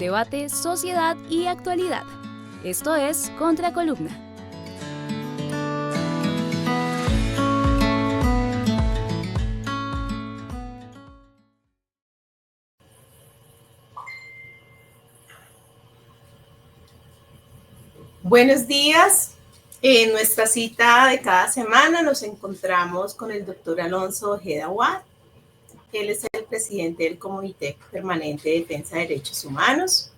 debate, sociedad y actualidad. Esto es Contracolumna. Buenos días. En nuestra cita de cada semana nos encontramos con el doctor Alonso Ojeda Watt. Él es el presidente del Comité Permanente de Defensa de Derechos Humanos,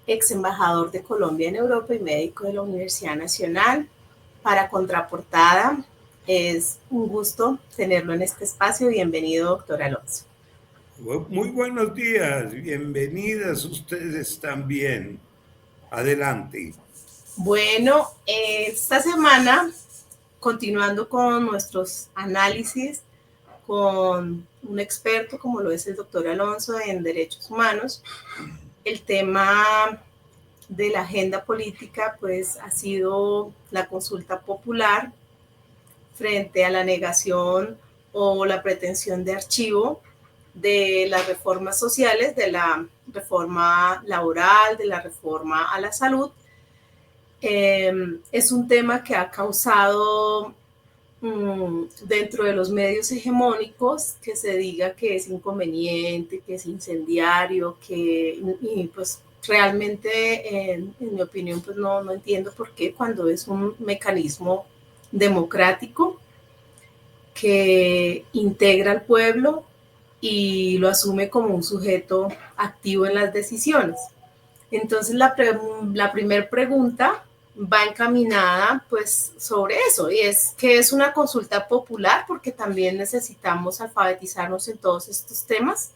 ex embajador de Colombia en Europa y médico de la Universidad Nacional. Para Contraportada, es un gusto tenerlo en este espacio. Bienvenido, doctor Alonso. Muy buenos días, bienvenidas ustedes también. Adelante. Bueno, esta semana, continuando con nuestros análisis con un experto como lo es el doctor Alonso en derechos humanos, el tema de la agenda política pues ha sido la consulta popular frente a la negación o la pretensión de archivo de las reformas sociales, de la reforma laboral, de la reforma a la salud. Es un tema que ha causado dentro de los medios hegemónicos que se diga que es inconveniente, que es incendiario, y pues realmente en mi opinión pues no entiendo por qué, cuando es un mecanismo democrático que integra al pueblo y lo asume como un sujeto activo en las decisiones. Entonces la primera pregunta va encaminada pues sobre eso, y es que es una consulta popular, porque también necesitamos alfabetizarnos en todos estos temas,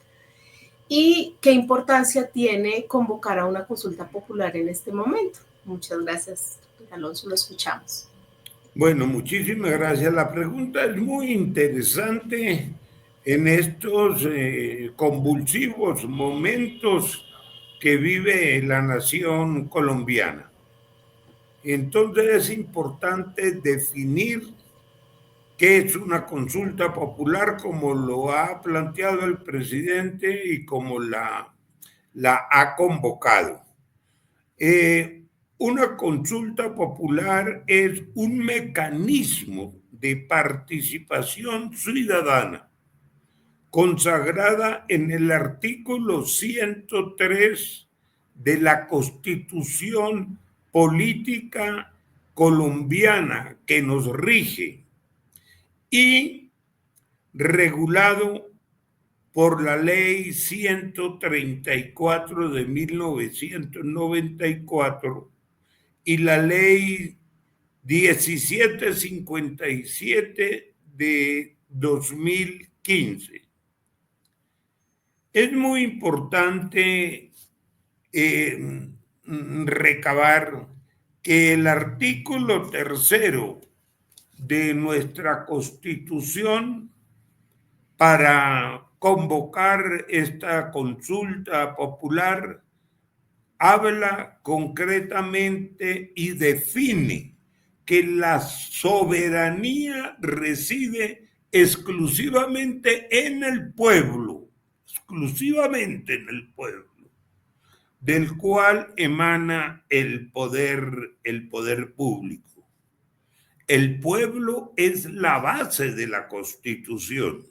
y qué importancia tiene convocar a una consulta popular en este momento. Muchas gracias, Alonso, lo escuchamos. Bueno, muchísimas gracias. La pregunta es muy interesante en estos convulsivos momentos que vive la nación colombiana. Entonces es importante definir qué es una consulta popular, como lo ha planteado el presidente y como la ha convocado. Una consulta popular es un mecanismo de participación ciudadana consagrada en el artículo 103 de la Constitución Política Colombiana que nos rige y regulado por la ley 134 de 1994 y la ley 1757 de 2015. Es muy importante recabar que el artículo 3 de nuestra Constitución, para convocar esta consulta popular, habla concretamente y define que la soberanía reside exclusivamente en el pueblo, del cual emana el poder público. El pueblo es la base de la Constitución.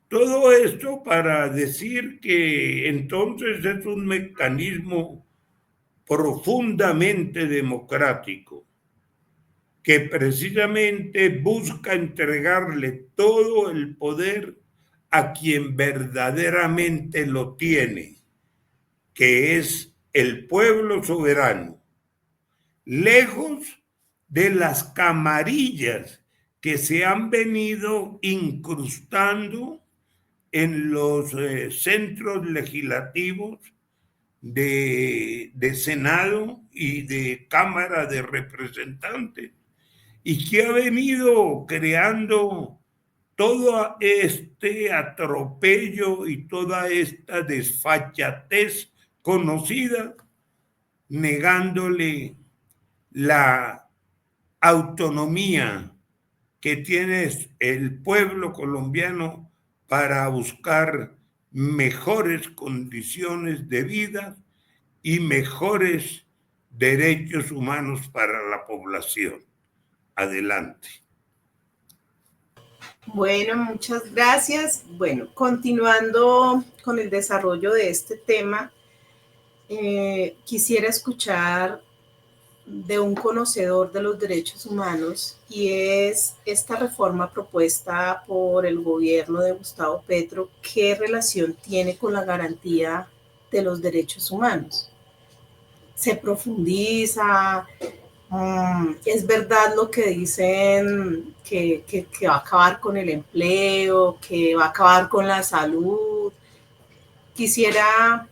Todo esto para decir que entonces es un mecanismo profundamente democrático, que precisamente busca entregarle todo el poder a quien verdaderamente lo tiene, que es el pueblo soberano, lejos de las camarillas que se han venido incrustando en los centros legislativos de Senado y de Cámara de Representantes, y que ha venido creando todo este atropello y toda esta desfachatez conocida, negándole la autonomía que tiene el pueblo colombiano para buscar mejores condiciones de vida y mejores derechos humanos para la población. Adelante. Bueno, muchas gracias. Bueno, continuando con el desarrollo de este tema, quisiera escuchar de un conocedor de los derechos humanos, y es esta reforma propuesta por el gobierno de Gustavo Petro. ¿Qué relación tiene con la garantía de los derechos humanos? ¿Se profundiza? ¿Es verdad lo que dicen que va a acabar con el empleo, que va a acabar con la salud? Quisiera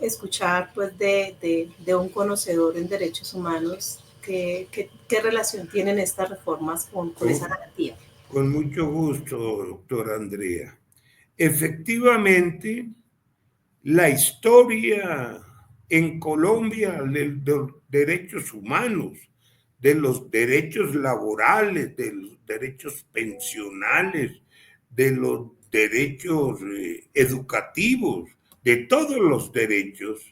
escuchar pues de un conocedor en derechos humanos qué relación tienen estas reformas con esa garantía. Con mucho gusto, doctora Andrea. Efectivamente, la historia en Colombia de los derechos humanos, de los derechos laborales, de los derechos pensionales, de los derechos educativos, de todos los derechos,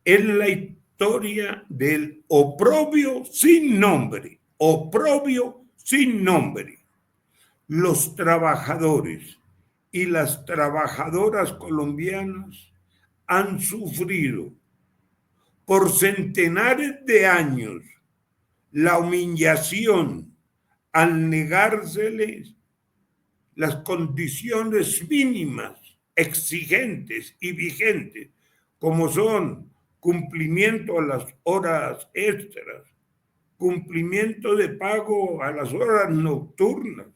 es la historia del oprobio sin nombre, oprobio sin nombre. Los trabajadores y las trabajadoras colombianas han sufrido por centenares de años la humillación al negárseles las condiciones mínimas, exigentes y vigentes, como son cumplimiento a las horas extras, cumplimiento de pago a las horas nocturnas,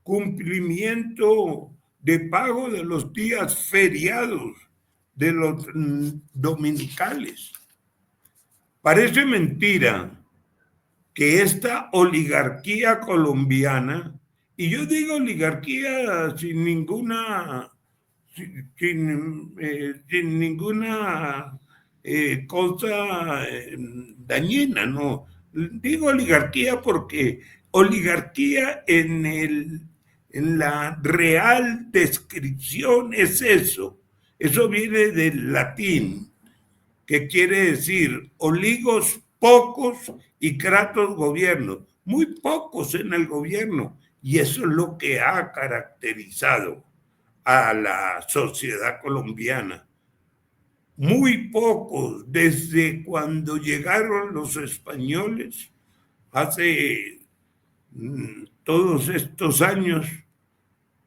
cumplimiento de pago de los días feriados, de los dominicales. Parece mentira que esta oligarquía colombiana, y yo digo oligarquía sin ninguna cosa dañina, no. Digo oligarquía porque oligarquía en la real descripción es eso. Eso viene del latín, que quiere decir oligos, pocos, y kratos, gobierno. Muy pocos en el gobierno. Y eso es lo que ha caracterizado a la sociedad colombiana. Muy pocos, desde cuando llegaron los españoles, hace todos estos años,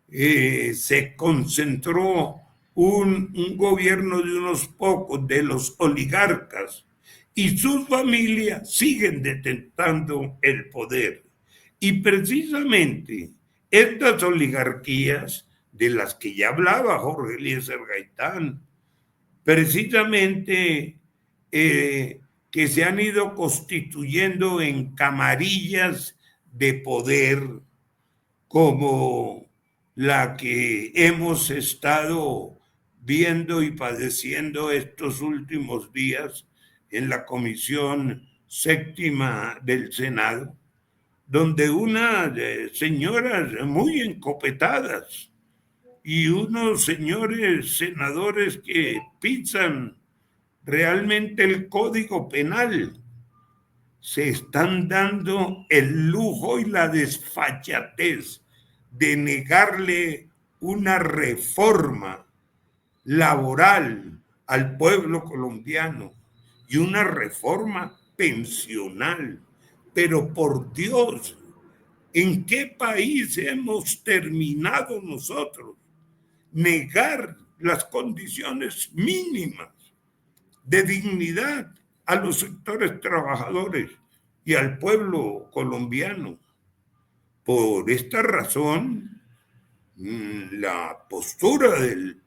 se concentró un gobierno de unos pocos, de los oligarcas, y sus familias siguen detentando el poder. Y precisamente estas oligarquías de las que ya hablaba Jorge Eliezer Gaitán, precisamente que se han ido constituyendo en camarillas de poder, como la que hemos estado viendo y padeciendo estos últimos días en la Comisión Séptima del Senado, donde unas señoras muy encopetadas y unos señores senadores que pisan realmente el Código Penal se están dando el lujo y la desfachatez de negarle una reforma laboral al pueblo colombiano y una reforma pensional. Pero por Dios, ¿en qué país hemos terminado nosotros? Negar las condiciones mínimas de dignidad a los sectores trabajadores y al pueblo colombiano. Por esta razón, la postura del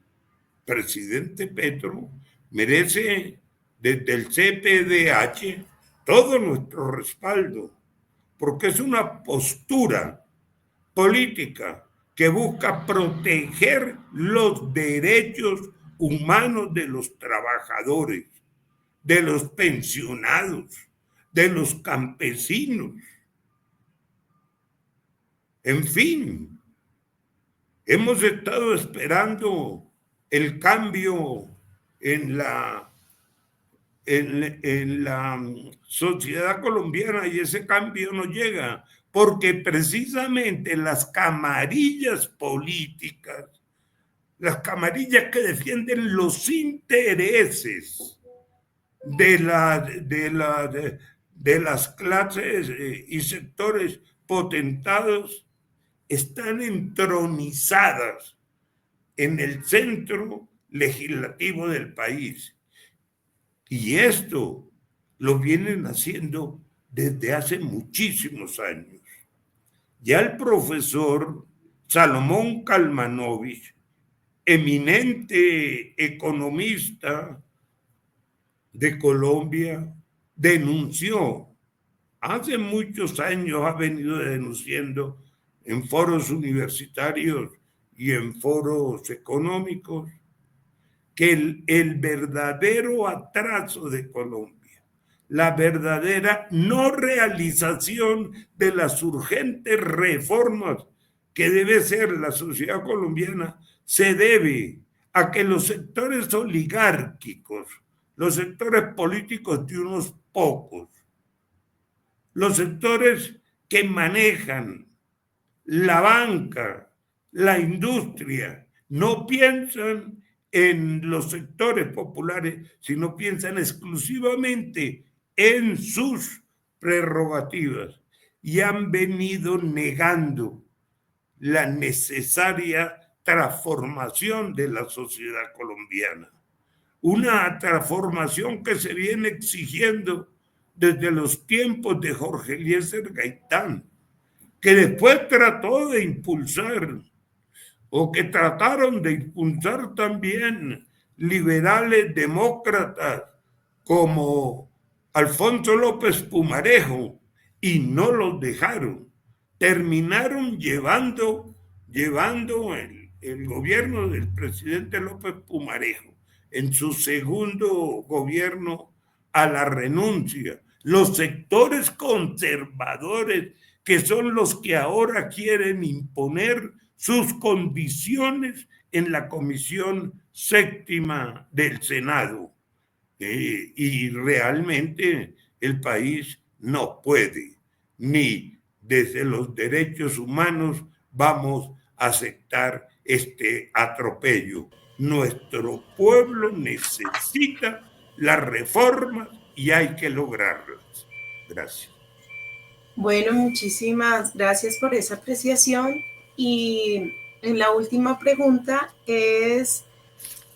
presidente Petro merece desde el CPDH todo nuestro respaldo, porque es una postura política que busca proteger los derechos humanos de los trabajadores, de los pensionados, de los campesinos. En fin, hemos estado esperando el cambio en la en la sociedad colombiana y ese cambio no llega, porque precisamente las camarillas políticas, las camarillas que defienden los intereses de las clases y sectores potentados, están entronizadas en el centro legislativo del país. Y esto lo vienen haciendo desde hace muchísimos años. Ya el profesor Salomón Kalmanovich, eminente economista de Colombia, denunció, hace muchos años ha venido denunciando en foros universitarios y en foros económicos, que el verdadero atraso de Colombia, la verdadera no realización de las urgentes reformas que debe ser la sociedad colombiana, se debe a que los sectores oligárquicos, los sectores políticos de unos pocos, los sectores que manejan la banca, la industria, no piensan en los sectores populares, sino piensan exclusivamente en sus prerrogativas y han venido negando la necesaria transformación de la sociedad colombiana. Una transformación que se viene exigiendo desde los tiempos de Jorge Eliezer Gaitán, que después trató de impulsar, o que trataron de impulsar también liberales demócratas como Alfonso López Pumarejo, y no los dejaron. Terminaron llevando el gobierno del presidente López Pumarejo en su segundo gobierno a la renuncia. Los sectores conservadores, que son los que ahora quieren imponer sus condiciones en la Comisión Séptima del Senado. Y realmente el país no puede, ni desde los derechos humanos vamos a aceptar este atropello. Nuestro pueblo necesita las reformas y hay que lograrlas. Gracias. Bueno, muchísimas gracias por esa apreciación. Y en la última pregunta es,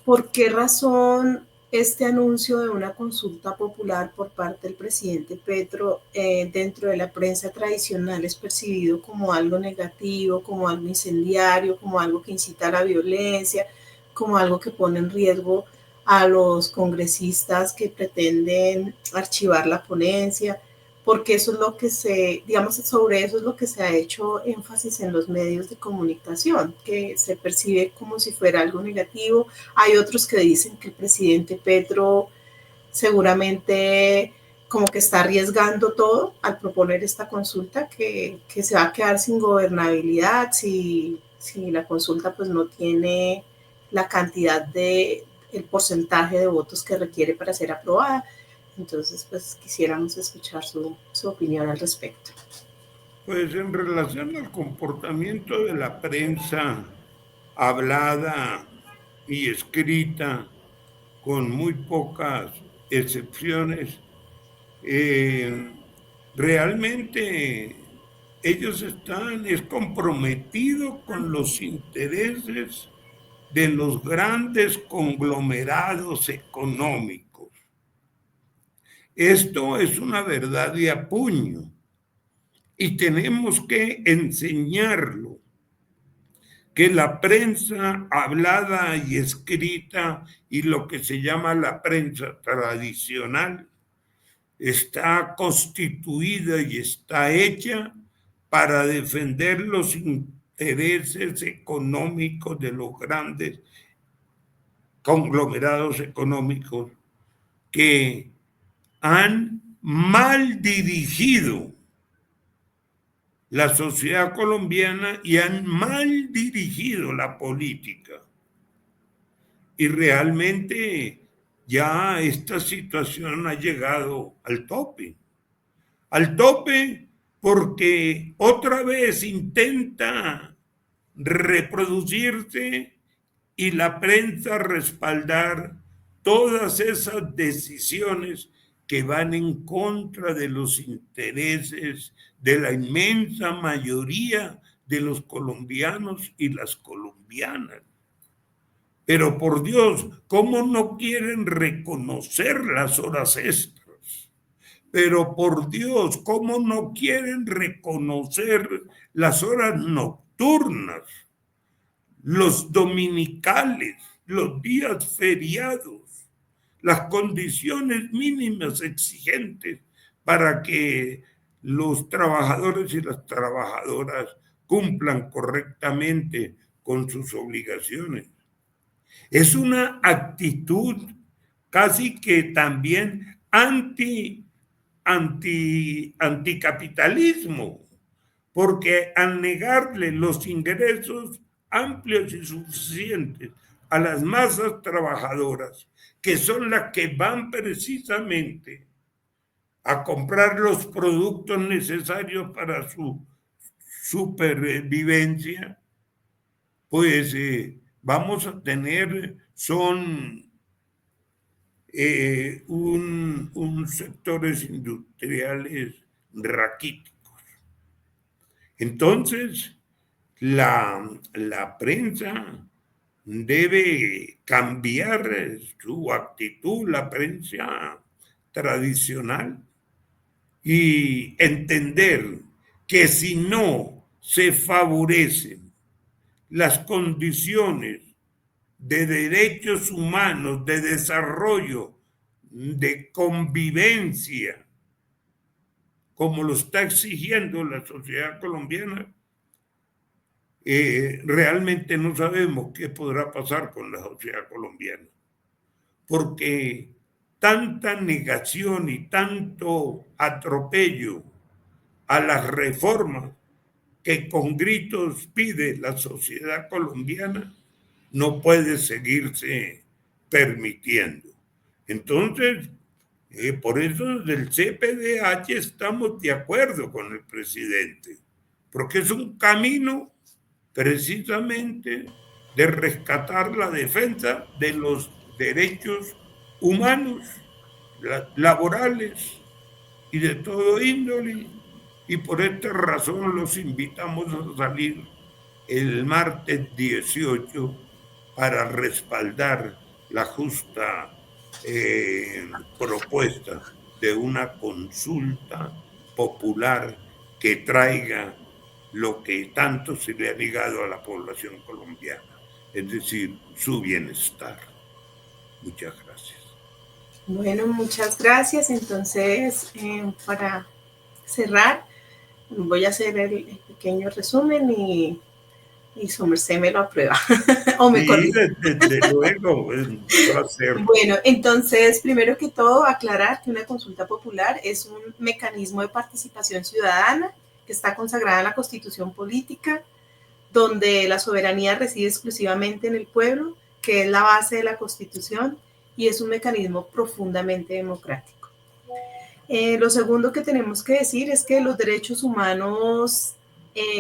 ¿por qué razón este anuncio de una consulta popular por parte del presidente Petro dentro de la prensa tradicional es percibido como algo negativo, como algo incendiario, como algo que incita a la violencia, como algo que pone en riesgo a los congresistas que pretenden archivar la ponencia? Porque eso es lo que sobre eso es lo que se ha hecho énfasis en los medios de comunicación, que se percibe como si fuera algo negativo. Hay otros que dicen que el presidente Petro seguramente como que está arriesgando todo al proponer esta consulta, que se va a quedar sin gobernabilidad si la consulta pues no tiene la cantidad el porcentaje de votos que requiere para ser aprobada. Entonces, pues quisiéramos escuchar su opinión al respecto. Pues en relación al comportamiento de la prensa hablada y escrita, con muy pocas excepciones, realmente ellos están comprometidos con los intereses de los grandes conglomerados económicos. Esto es una verdad de a puño y tenemos que enseñarlo, que la prensa hablada y escrita y lo que se llama la prensa tradicional está constituida y está hecha para defender los intereses económicos de los grandes conglomerados económicos que han mal dirigido la sociedad colombiana y han mal dirigido la política. Y realmente ya esta situación ha llegado al tope porque otra vez intenta reproducirse y la prensa respaldar todas esas decisiones que van en contra de los intereses de la inmensa mayoría de los colombianos y las colombianas. Pero por Dios, ¿cómo no quieren reconocer las horas extras? Pero por Dios, ¿cómo no quieren reconocer las horas nocturnas, los dominicales, los días feriados, las condiciones mínimas exigentes para que los trabajadores y las trabajadoras cumplan correctamente con sus obligaciones? Es una actitud casi que también anticapitalismo, porque al negarle los ingresos amplios y suficientes a las masas trabajadoras, que son las que van precisamente a comprar los productos necesarios para su supervivencia, pues vamos a tener, sectores industriales raquíticos. Entonces, la prensa debe cambiar su actitud, la prensa tradicional, y entender que si no se favorecen las condiciones de derechos humanos, de desarrollo, de convivencia, como lo está exigiendo la sociedad colombiana, realmente no sabemos qué podrá pasar con la sociedad colombiana, porque tanta negación y tanto atropello a las reformas que con gritos pide la sociedad colombiana no puede seguirse permitiendo. Entonces, por eso del CPDH estamos de acuerdo con el presidente, porque es un camino precisamente de rescatar la defensa de los derechos humanos, laborales y de todo índole. Y por esta razón los invitamos a salir el martes 18 para respaldar la justa propuesta de una consulta popular que traiga lo que tanto se le ha negado a la población colombiana, es decir, su bienestar. Muchas gracias. Bueno, muchas gracias. Entonces, para cerrar, voy a hacer el pequeño resumen y su merced me lo aprueba o me corrige. Desde luego, es un placer. Bueno, entonces, primero que todo, aclarar que una consulta popular es un mecanismo de participación ciudadana que está consagrada en la Constitución Política, donde la soberanía reside exclusivamente en el pueblo, que es la base de la Constitución, y es un mecanismo profundamente democrático. Lo segundo que tenemos que decir es que los derechos humanos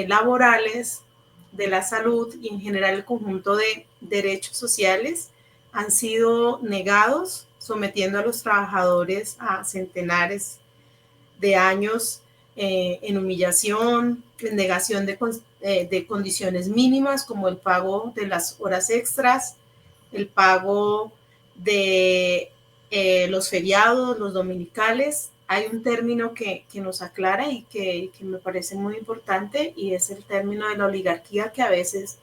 laborales, de la salud y en general el conjunto de derechos sociales han sido negados, sometiendo a los trabajadores a centenares de años en humillación, en negación de condiciones mínimas como el pago de las horas extras, el pago de los feriados, los dominicales. Hay un término que nos aclara y que me parece muy importante, y es el término de la oligarquía, que a veces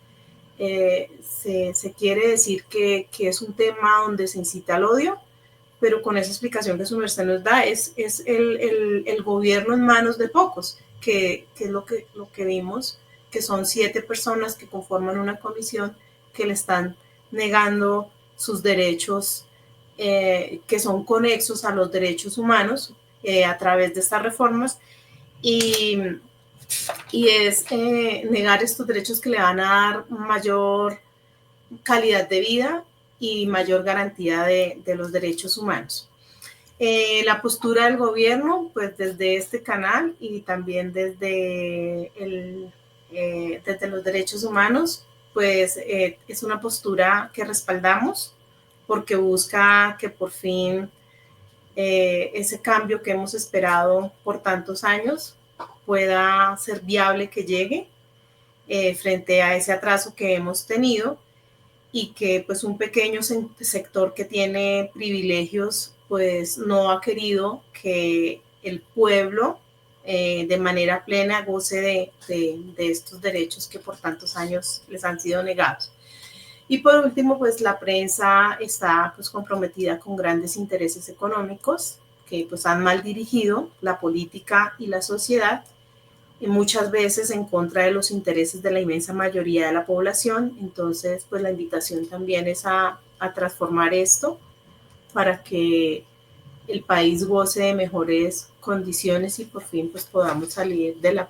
se quiere decir que es un tema donde se incita al odio, pero con esa explicación que su merced nos da, es el gobierno en manos de pocos, que es lo que vimos, que son 7 personas que conforman una comisión que le están negando sus derechos, que son conexos a los derechos humanos, a través de estas reformas, y es negar estos derechos que le van a dar mayor calidad de vida y mayor garantía de los derechos humanos. La postura del gobierno, pues desde este canal y también desde los derechos humanos, pues es una postura que respaldamos porque busca que por fin ese cambio que hemos esperado por tantos años pueda ser viable que llegue frente a ese atraso que hemos tenido y que pues un pequeño sector que tiene privilegios pues no ha querido que el pueblo de manera plena goce de estos derechos que por tantos años les han sido negados. Y por último, pues la prensa está pues comprometida con grandes intereses económicos que pues han mal dirigido la política y la sociedad, y muchas veces en contra de los intereses de la inmensa mayoría de la población. Entonces, pues la invitación también es a transformar esto para que el país goce de mejores condiciones y por fin pues podamos salir de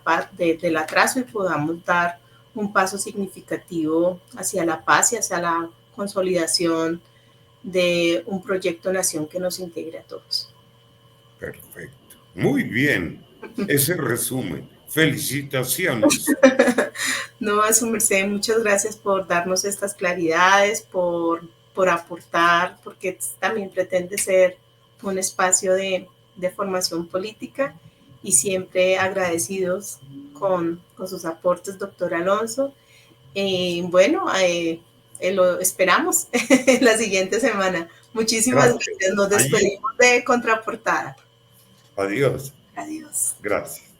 del atraso y podamos dar un paso significativo hacia la paz y hacia la consolidación de un proyecto nación que nos integre a todos. Perfecto. Muy bien. Ese resumen. Felicitaciones. No, a su merced, muchas gracias por darnos estas claridades, por aportar, porque también pretende ser un espacio de formación política y siempre agradecidos con sus aportes, doctor Alonso. Bueno, lo esperamos la siguiente semana. Muchísimas gracias. Nos despedimos de Contraportada. Adiós. Adiós. Gracias.